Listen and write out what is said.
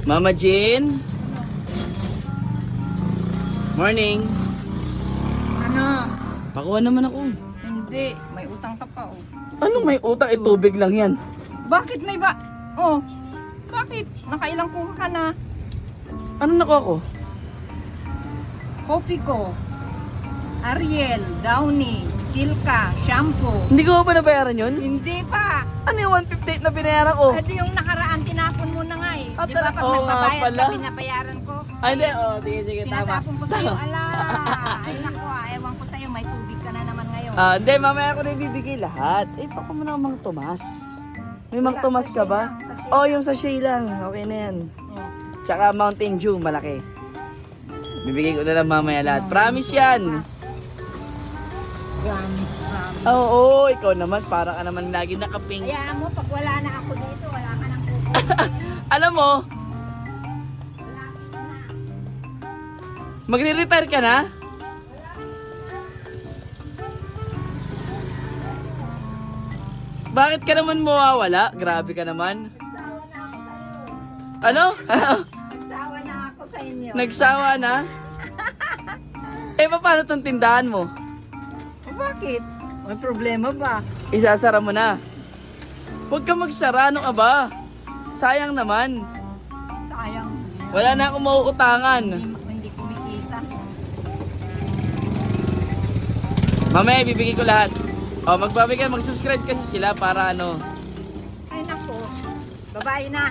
Mama Jean? Morning. Ano? Pakuha naman ako. Hindi. May utang ka pa, oh. Anong may utang? Tubig lang yan. Bakit may ba? Oh. Bakit? Nakailang kuha ka na. Anong nakuha ko? Kopi ko. Ariel, Downy, Silka, shampoo. Hindi ko ba nabayaran yun? Hindi pa. Ano yung 158 na binayaran ko? Ito yung nakaraan, tinapon mo na nga eh. Ah, Di ba pag oo nga nagbabayad pala. ka, binabayaran ko? Ay, hindi. Oh, sige, tama. Tinatapon ko sa'yo, ala. Ay naku, ewan ko sa'yo, may tubig ka na naman ngayon. Hindi, mamaya ko na ibibigay lahat. Eh, baka mo na Mang Tomas. May Mang Wala, Tomas ka sachet ba? lang, sachet Oh, yung sachet lang. Okay na yan. Oh. Tsaka Mountain Dew, malaki. Bibigay ko na lang mamaya lahat. Promise yan. Promise. Oo, ikaw naman. Para ka naman lagi nakaping. Hayaan mo, pag wala na ako dito, wala ka nang kukunin. Alam mo, Wala ka na. magre-retire ka na? Bakit ka naman mawawala? Grabe ka naman. Nagsawa na ako sa'yo. Ano? Nagsawa na ako sa inyo. Nagsawa na? Eh, paano tong tindahan mo? O, bakit? May problema ba? Isasara mo na. Huwag ka magsara, ano ka ba? Sayang naman. Sayang. Wala na akong mauutangan. Hindi kumikita. Mamaya, bibigay ko lahat. O, magbabigay, mag-subscribe kasi sila para ano. Ay nako, babae na.